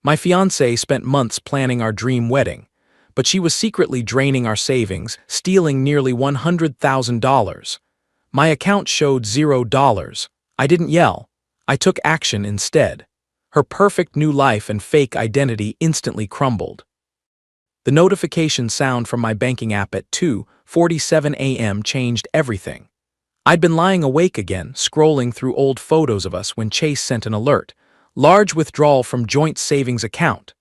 My fiancée spent months planning our dream wedding, but she was secretly draining our savings, stealing nearly $100,000. My account showed $0. I didn't yell. I took action instead. Her perfect new life and fake identity instantly crumbled. The notification sound from my banking app at 2:47 a.m. changed everything. I'd been lying awake again, scrolling through old photos of us when Chase sent an alert. Large withdrawal from joint savings account.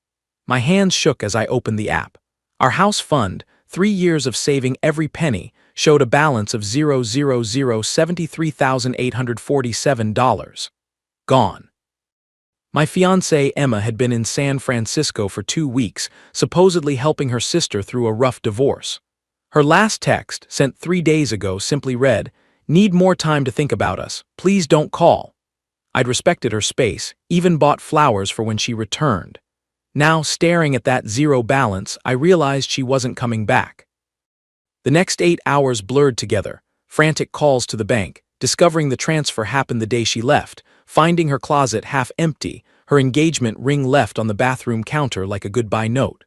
My hands shook as I opened the app. Our house fund, 3 years of saving every penny, showed a balance of $73,847. Gone. My fiancée Emma had been in San Francisco for 2 weeks, supposedly helping her sister through a rough divorce. Her last text, sent 3 days ago, simply read, "Need more time to think about us. Please don't call." I'd respected her space, even bought flowers for when she returned. Now, staring at that zero balance, I realized she wasn't coming back. The next 8 hours blurred together, frantic calls to the bank, discovering the transfer happened the day she left, finding her closet half empty, her engagement ring left on the bathroom counter like a goodbye note.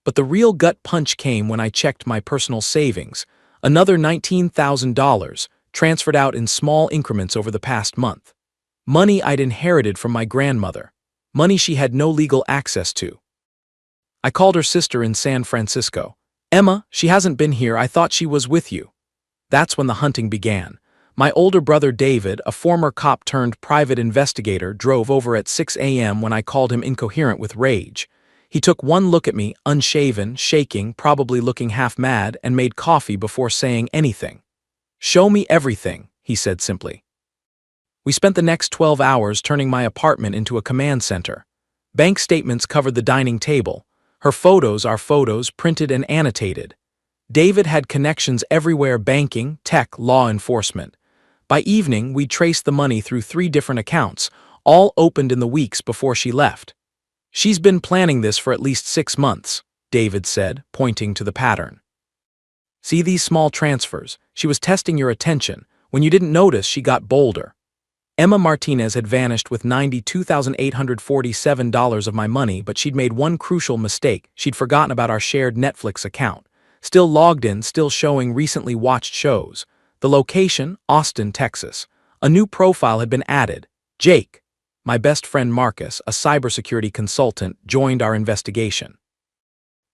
But the real gut punch came when I checked my personal savings. Another $19,000, transferred out in small increments over the past month. Money I'd inherited from my grandmother. Money she had no legal access to. I called her sister in San Francisco. "Emma, she hasn't been here. I thought she was with you." That's when the hunting began. My older brother David, a former cop turned private investigator, drove over at 6 a.m. when I called him incoherent with rage. He took one look at me, unshaven, shaking, probably looking half mad, and made coffee before saying anything. "Show me everything," he said simply. We spent the next 12 hours turning my apartment into a command center. Bank statements covered the dining table. Her photos are photos, printed and annotated. David had connections everywhere: banking, tech, law enforcement. By evening, we traced the money through 3 different accounts, all opened in the weeks before she left. "She's been planning this for at least 6 months, David said, pointing to the pattern. "See these small transfers? She was testing your attention. When you didn't notice, she got bolder." Emma Martinez had vanished with $92,847 of my money, but she'd made one crucial mistake. She'd forgotten about our shared Netflix account. Still logged in, still showing recently watched shows. The location, Austin, Texas. A new profile had been added. Jake, my best friend Marcus, a cybersecurity consultant, joined our investigation.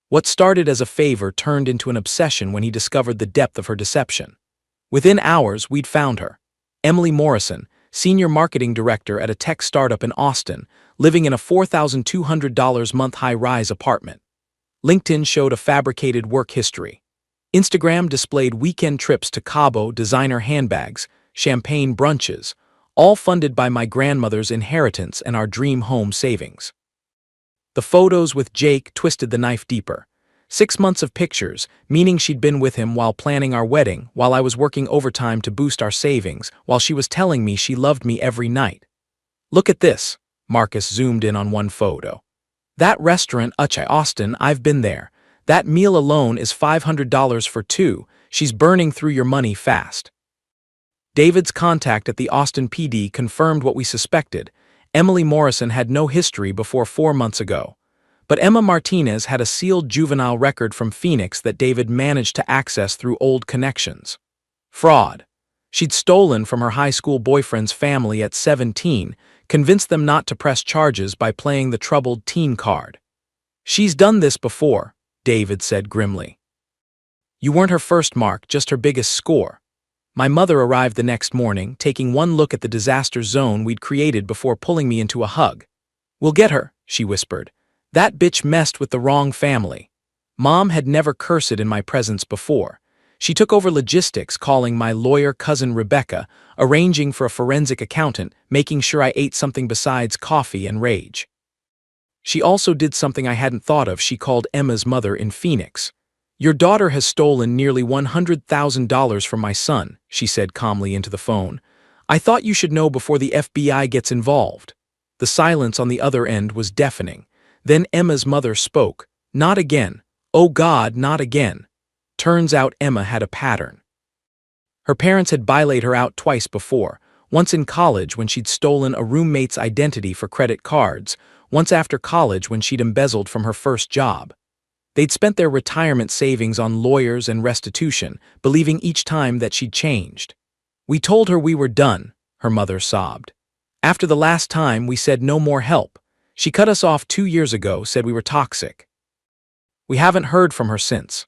What started as a favor turned into an obsession when he discovered the depth of her deception. Within hours, we'd found her. Emily Morrison, senior marketing director at a tech startup in Austin, living in a $4,200 month high-rise apartment. LinkedIn showed a fabricated work history. Instagram displayed weekend trips to Cabo, designer handbags, champagne brunches, all funded by my grandmother's inheritance and our dream home savings. The photos with Jake twisted the knife deeper. 6 months of pictures, meaning she'd been with him while planning our wedding, while I was working overtime to boost our savings, while she was telling me she loved me every night. "Look at this," Marcus zoomed in on one photo. "That restaurant, Austin, I've been there. That meal alone is $500 for 2. She's burning through your money fast." David's contact at the Austin PD confirmed what we suspected. Emily Morrison had no history before 4 months ago. But Emma Martinez had a sealed juvenile record from Phoenix that David managed to access through old connections. Fraud. She'd stolen from her high school boyfriend's family at 17, convinced them not to press charges by playing the troubled teen card. "She's done this before," David said grimly. "You weren't her first mark, just her biggest score." My mother arrived the next morning, taking one look at the disaster zone we'd created before pulling me into a hug. "We'll get her," she whispered. "That bitch messed with the wrong family." Mom had never cursed in my presence before. She took over logistics, calling my lawyer cousin Rebecca, arranging for a forensic accountant, making sure I ate something besides coffee and rage. She also did something I hadn't thought of. She called Emma's mother in Phoenix. "Your daughter has stolen nearly $100,000 from my son," she said calmly into the phone. "I thought you should know before the FBI gets involved." The silence on the other end was deafening. Then Emma's mother spoke. "Not again. Oh God, not again." Turns out Emma had a pattern. Her parents had bailated her out twice before, once in college when she'd stolen a roommate's identity for credit cards, once after college when she'd embezzled from her first job. They'd spent their retirement savings on lawyers and restitution, believing each time that she'd changed. We told her we were done, her mother sobbed. After the last time, we said no more help. She cut us off 2 years ago, said we were toxic. We haven't heard from her since.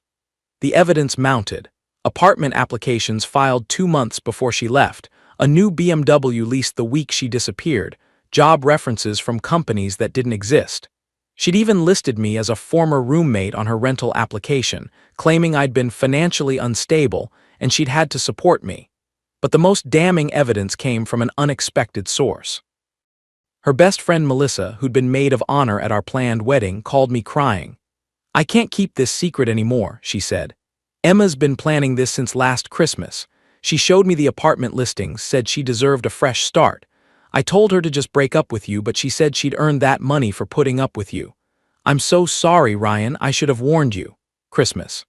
The evidence mounted. Apartment applications filed 2 months before she left, a new BMW leased the week she disappeared, job references from companies that didn't exist. She'd even listed me as a former roommate on her rental application, claiming I'd been financially unstable and she'd had to support me. But the most damning evidence came from an unexpected source. Her best friend Melissa, who'd been maid of honor at our planned wedding, called me crying. "I can't keep this secret anymore," she said. "Emma's been planning this since last Christmas. She showed me the apartment listings, said she deserved a fresh start. I told her to just break up with you, but she said she'd earned that money for putting up with you. I'm so sorry, Ryan, I should have warned you." Christmas.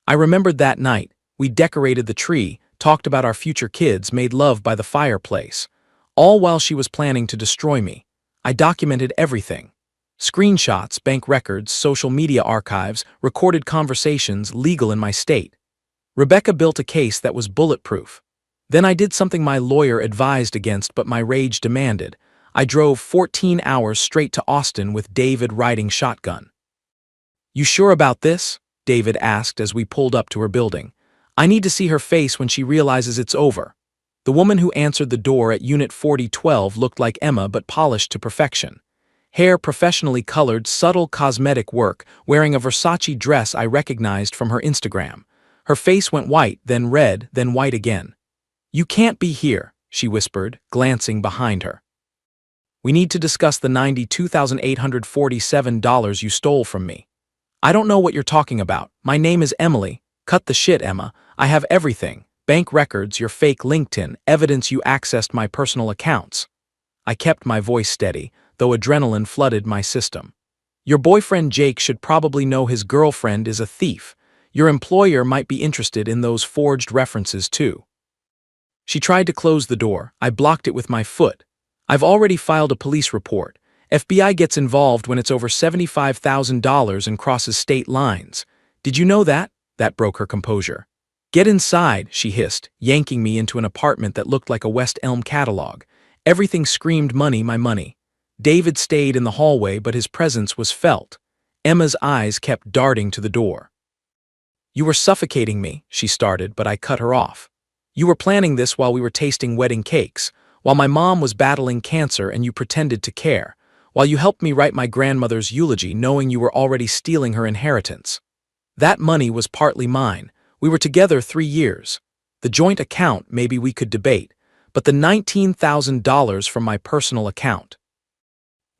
I remembered that night. We decorated the tree, talked about our future kids, made love by the fireplace. All while she was planning to destroy me. I documented everything. Screenshots, bank records, social media archives, recorded conversations, legal in my state. Rebecca built a case that was bulletproof. Then I did something my lawyer advised against but my rage demanded. I drove 14 hours straight to Austin with David riding shotgun. "You sure about this?" David asked as we pulled up to her building. "I need to see her face when she realizes it's over." The woman who answered the door at Unit 4012 looked like Emma but polished to perfection. Hair professionally colored, subtle cosmetic work, wearing a Versace dress I recognized from her Instagram. Her face went white, then red, then white again. "You can't be here," she whispered, glancing behind her. "We need to discuss the $92,847 you stole from me." "I don't know what you're talking about. My name is Emily." "Cut the shit, Emma. I have everything. Bank records, your fake LinkedIn, evidence you accessed my personal accounts." I kept my voice steady, though adrenaline flooded my system. "Your boyfriend Jake should probably know his girlfriend is a thief. Your employer might be interested in those forged references too." She tried to close the door. I blocked it with my foot. "I've already filed a police report. FBI gets involved when it's over $75,000 and crosses state lines. Did you know that?" That broke her composure. "Get inside," she hissed, yanking me into an apartment that looked like a West Elm catalog. Everything screamed money, my money. David stayed in the hallway, but his presence was felt. Emma's eyes kept darting to the door. "You were suffocating me," she started, but I cut her off. "You were planning this while we were tasting wedding cakes, while my mom was battling cancer and you pretended to care, while you helped me write my grandmother's eulogy knowing you were already stealing her inheritance. That money was partly mine. We were together 3 years. The joint account maybe we could debate, but the $19,000 from my personal account.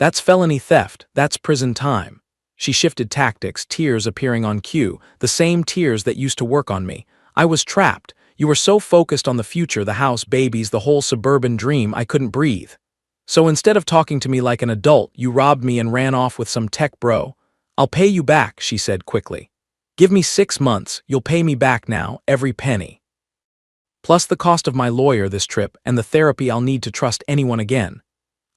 That's felony theft, that's prison time." She shifted tactics, tears appearing on cue, the same tears that used to work on me. "I was trapped. You were so focused on the future, the house, babies, the whole suburban dream, I couldn't breathe. So instead of talking to me like an adult, you robbed me and ran off with some tech bro. I'll pay you back," she said quickly. "Give me 6 months, you'll pay me back now, every penny. Plus the cost of my lawyer this trip and the therapy I'll need to trust anyone again."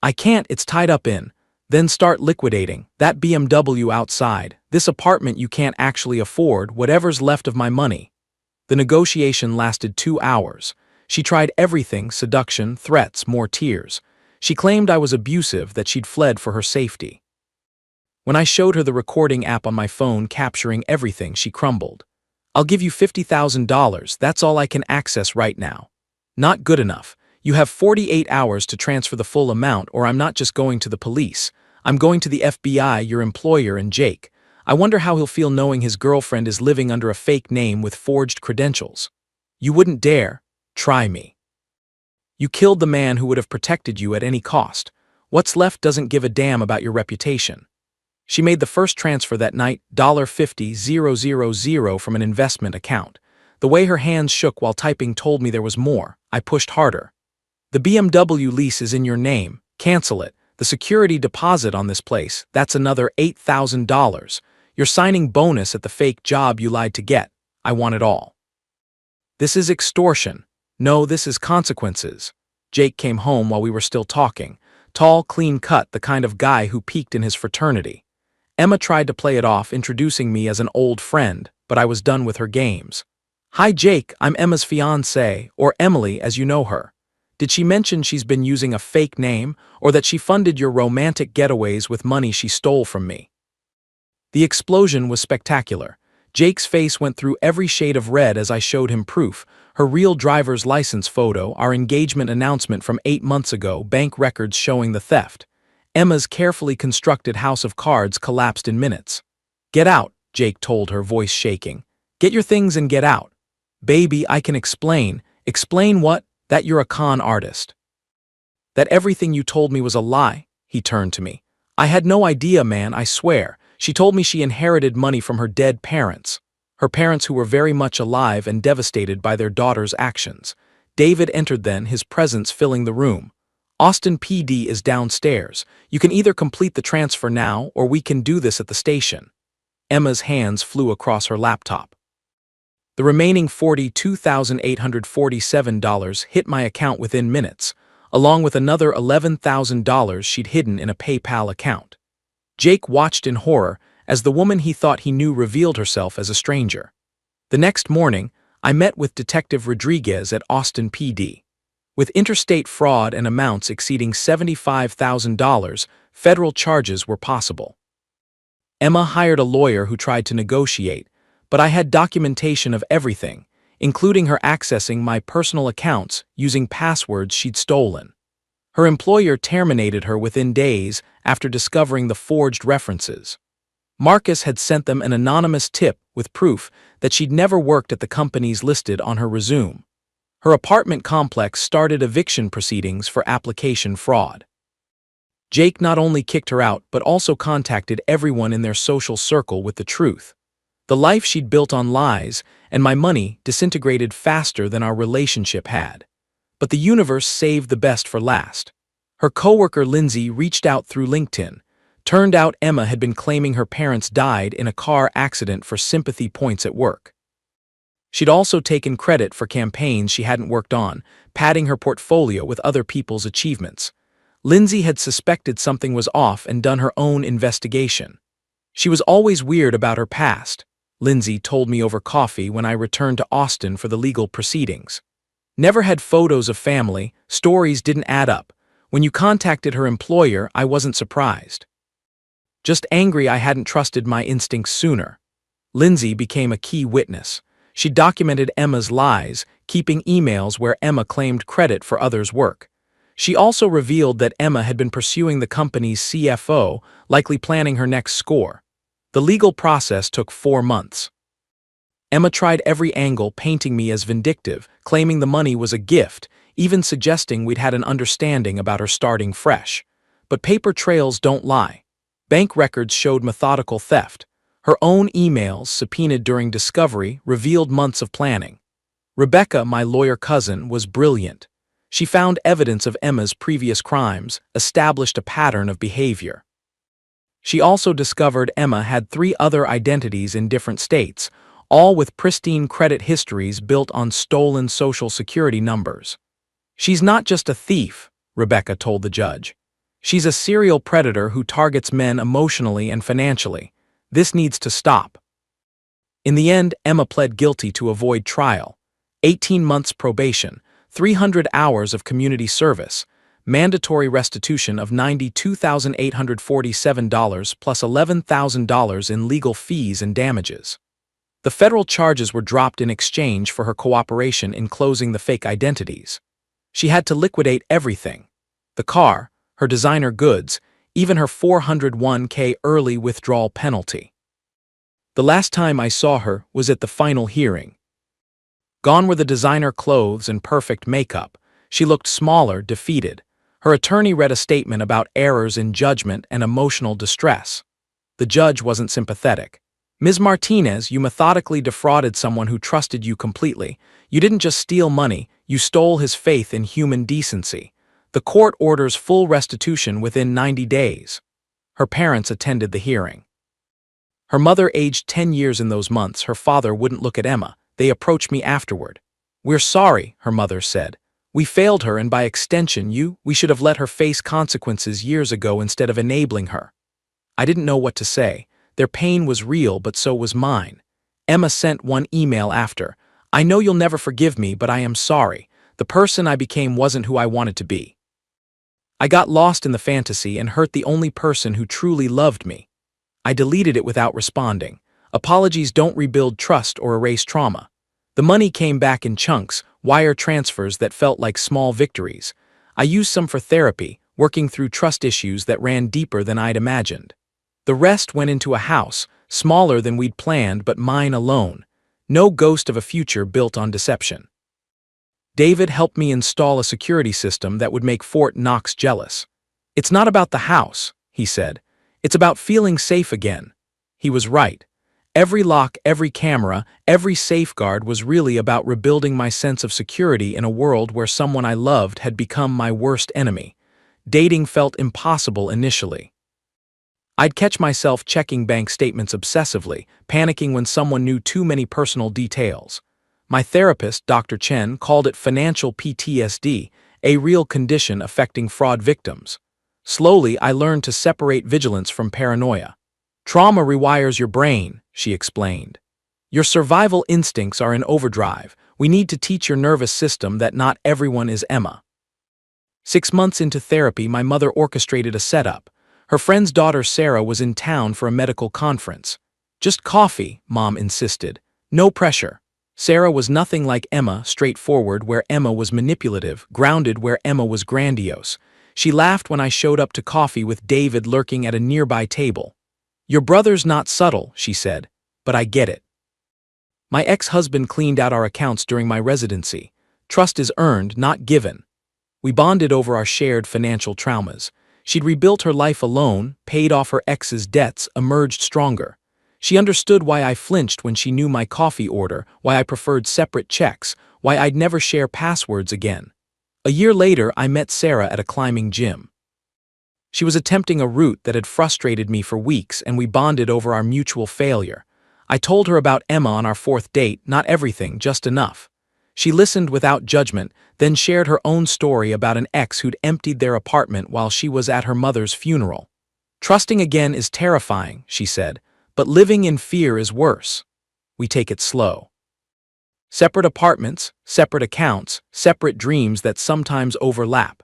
"I can't, it's tied up in." "Then start liquidating. That BMW outside, this apartment you can't actually afford, whatever's left of my money." The negotiation lasted 2 hours. She tried everything, seduction, threats, more tears. She claimed I was abusive, that she'd fled for her safety. When I showed her the recording app on my phone capturing everything, she crumbled. "I'll give you $50,000, that's all I can access right now." "Not good enough. You have 48 hours to transfer the full amount, or I'm not just going to the police. I'm going to the FBI, your employer, and Jake. I wonder how he'll feel knowing his girlfriend is living under a fake name with forged credentials." "You wouldn't dare. Try me. You killed the man who would have protected you at any cost. What's left doesn't give a damn about your reputation." She made the first transfer that night, $50,000 from an investment account. The way her hands shook while typing told me there was more. I pushed harder. "The BMW lease is in your name. Cancel it. The security deposit on this place, that's another $8,000. Your signing bonus at the fake job you lied to get. I want it all." "This is extortion." "No, this is consequences." Jake came home while we were still talking. tall, clean-cut, the kind of guy who peaked in his fraternity. Emma tried to play it off, introducing me as an old friend, but I was done with her games. "Hi Jake, I'm Emma's fiancée, or Emily as you know her. Did she mention she's been using a fake name, or that she funded your romantic getaways with money she stole from me?" The explosion was spectacular. Jake's face went through every shade of red as I showed him proof: her real driver's license photo, our engagement announcement from 8 months ago, bank records showing the theft. Emma's carefully constructed house of cards collapsed in minutes. "Get out," Jake told her, voice shaking. "Get your things and get out." "Baby, I can explain." "Explain what?" "That you're a con artist. That everything you told me was a lie." He turned to me. "I had no idea, man, I swear. She told me she inherited money from her dead parents. Her parents who were very much alive and devastated by their daughter's actions." David entered then, his presence filling the room. "Austin PD is downstairs. You can either complete the transfer now or we can do this at the station." Emma's hands flew across her laptop. The remaining $42,847 hit my account within minutes, along with another $11,000 she'd hidden in a PayPal account. Jake watched in horror as the woman he thought he knew revealed herself as a stranger. The next morning, I met with Detective Rodriguez at Austin PD. With interstate fraud and amounts exceeding $75,000, federal charges were possible. Emma hired a lawyer who tried to negotiate, but I had documentation of everything, including her accessing my personal accounts using passwords she'd stolen. Her employer terminated her within days after discovering the forged references. Marcus had sent them an anonymous tip with proof that she'd never worked at the companies listed on her resume. Her apartment complex started eviction proceedings for application fraud. Jake not only kicked her out but also contacted everyone in their social circle with the truth. The life she'd built on lies and my money disintegrated faster than our relationship had. But the universe saved the best for last. Her coworker Lindsay reached out through LinkedIn. Turned out Emma had been claiming her parents died in a car accident for sympathy points at work. She'd also taken credit for campaigns she hadn't worked on, padding her portfolio with other people's achievements. Lindsay had suspected something was off and done her own investigation. She was always weird about her past, Lindsay told me over coffee when I returned to Austin for the legal proceedings. Never had photos of family, stories didn't add up. When you contacted her employer, I wasn't surprised. Just angry I hadn't trusted my instincts sooner. Lindsay became a key witness. She documented Emma's lies, keeping emails where Emma claimed credit for others' work. She also revealed that Emma had been pursuing the company's CFO, likely planning her next score. The legal process took 4 months. Emma tried every angle, painting me as vindictive, claiming the money was a gift, even suggesting we'd had an understanding about her starting fresh. But paper trails don't lie. Bank records showed methodical theft. Her own emails, subpoenaed during discovery, revealed months of planning. Rebecca, my lawyer cousin, was brilliant. She found evidence of Emma's previous crimes, established a pattern of behavior. She also discovered Emma had 3 other identities in different states, all with pristine credit histories built on stolen Social Security numbers. "She's not just a thief," Rebecca told the judge. "She's a serial predator who targets men emotionally and financially. This needs to stop." In the end, Emma pled guilty to avoid trial. 18 months probation, 300 hours of community service, mandatory restitution of $92,847 plus $11,000 in legal fees and damages. The federal charges were dropped in exchange for her cooperation in closing the fake identities. She had to liquidate everything: the car, her designer goods, even her $401k early withdrawal penalty. The last time I saw her was at the final hearing. Gone were the designer clothes and perfect makeup. She looked smaller, defeated. Her attorney read a statement about errors in judgment and emotional distress. The judge wasn't sympathetic. "Ms. Martinez, you methodically defrauded someone who trusted you completely. You didn't just steal money, you stole his faith in human decency. The court orders full restitution within 90 days. Her parents attended the hearing. Her mother aged 10 years in those months. Her father wouldn't look at Emma. They approached me afterward. "We're sorry," her mother said. We failed her, and by extension we should have let her face consequences years ago instead of enabling her. I didn't know what to say. Their pain was real, but so was mine. Emma sent one email after. I know you'll never forgive me, but I am sorry. The person I became wasn't who I wanted to be. I got lost in the fantasy and hurt the only person who truly loved me. I deleted it without responding. Apologies don't rebuild trust or erase trauma. The money came back in chunks, wire transfers that felt like small victories. I used some for therapy, working through trust issues that ran deeper than I'd imagined. The rest went into a house, smaller than we'd planned, but mine alone. No ghost of a future built on deception. David helped me install a security system that would make Fort Knox jealous. It's not about the house, he said. It's about feeling safe again. He was right. Every lock, every camera, every safeguard was really about rebuilding my sense of security in a world where someone I loved had become my worst enemy. Dating felt impossible initially. I'd catch myself checking bank statements obsessively, panicking when someone knew too many personal details. My therapist, Dr. Chen, called it financial PTSD, a real condition affecting fraud victims. Slowly, I learned to separate vigilance from paranoia. Trauma rewires your brain, she explained. Your survival instincts are in overdrive. We need to teach your nervous system that not everyone is Emma. 6 months into therapy, my mother orchestrated a setup. Her friend's daughter Sarah was in town for a medical conference. Just coffee, Mom insisted. No pressure. Sarah was nothing like Emma, straightforward where Emma was manipulative, grounded where Emma was grandiose. She laughed when I showed up to coffee with David lurking at a nearby table. Your brother's not subtle, she said, but I get it. My ex-husband cleaned out our accounts during my residency. Trust is earned, not given. We bonded over our shared financial traumas. She'd rebuilt her life alone, paid off her ex's debts, emerged stronger. She understood why I flinched when she knew my coffee order, why I preferred separate checks, why I'd never share passwords again. A year later, I met Sarah at a climbing gym. She was attempting a route that had frustrated me for weeks, and we bonded over our mutual failure. I told her about Emma on our 4th date, not everything, just enough. She listened without judgment, then shared her own story about an ex who'd emptied their apartment while she was at her mother's funeral. Trusting again is terrifying, she said, but living in fear is worse. We take it slow. Separate apartments, separate accounts, separate dreams that sometimes overlap.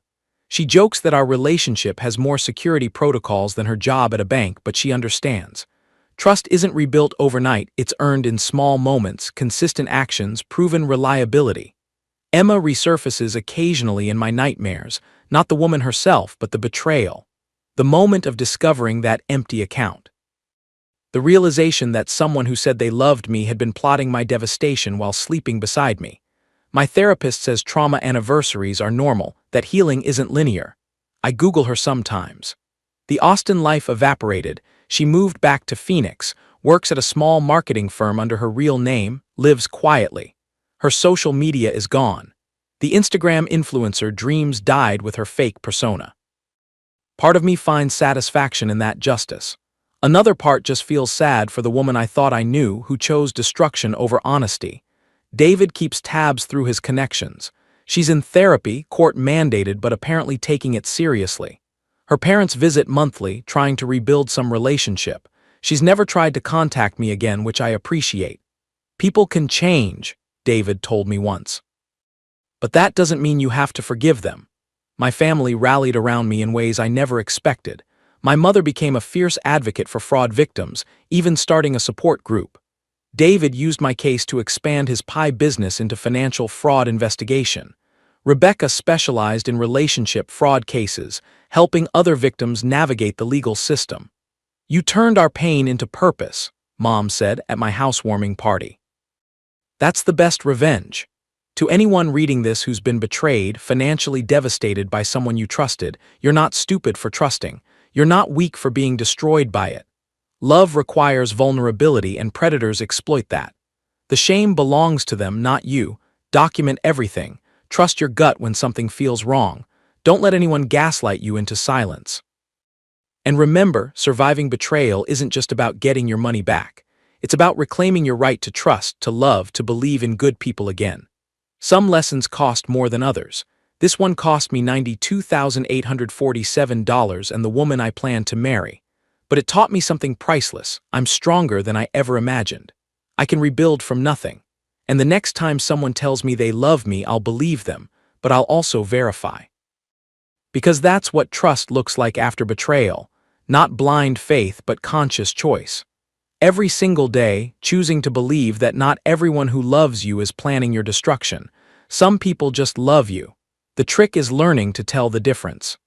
She jokes that our relationship has more security protocols than her job at a bank, but she understands. Trust isn't rebuilt overnight, it's earned in small moments, consistent actions, proven reliability. Emma resurfaces occasionally in my nightmares, not the woman herself, but the betrayal. The moment of discovering that empty account. The realization that someone who said they loved me had been plotting my devastation while sleeping beside me. My therapist says trauma anniversaries are normal, that healing isn't linear. I Google her sometimes. The Austin life evaporated. She moved back to Phoenix, works at a small marketing firm under her real name, lives quietly. Her social media is gone. The Instagram influencer dreams died with her fake persona. Part of me finds satisfaction in that justice. Another part just feels sad for the woman I thought I knew who chose destruction over honesty. David keeps tabs through his connections. She's in therapy, court-mandated, but apparently taking it seriously. Her parents visit monthly, trying to rebuild some relationship. She's never tried to contact me again, which I appreciate. People can change, David told me once. But that doesn't mean you have to forgive them. My family rallied around me in ways I never expected. My mother became a fierce advocate for fraud victims, even starting a support group. David used my case to expand his pie business into financial fraud investigation. Rebecca specialized in relationship fraud cases, helping other victims navigate the legal system. You turned our pain into purpose, Mom said at my housewarming party. That's the best revenge. To anyone reading this who's been betrayed, financially devastated by someone you trusted, you're not stupid for trusting. You're not weak for being destroyed by it. Love requires vulnerability, and predators exploit that. The shame belongs to them, not you. Document everything. Trust your gut when something feels wrong. Don't let anyone gaslight you into silence. And remember, surviving betrayal isn't just about getting your money back. It's about reclaiming your right to trust, to love, to believe in good people again. Some lessons cost more than others. This one cost me $92,847 and the woman I plan to marry. But it taught me something priceless. I'm stronger than I ever imagined. I can rebuild from nothing. And the next time someone tells me they love me, I'll believe them, but I'll also verify. Because that's what trust looks like after betrayal. Not blind faith, but conscious choice. Every single day, choosing to believe that not everyone who loves you is planning your destruction. Some people just love you. The trick is learning to tell the difference.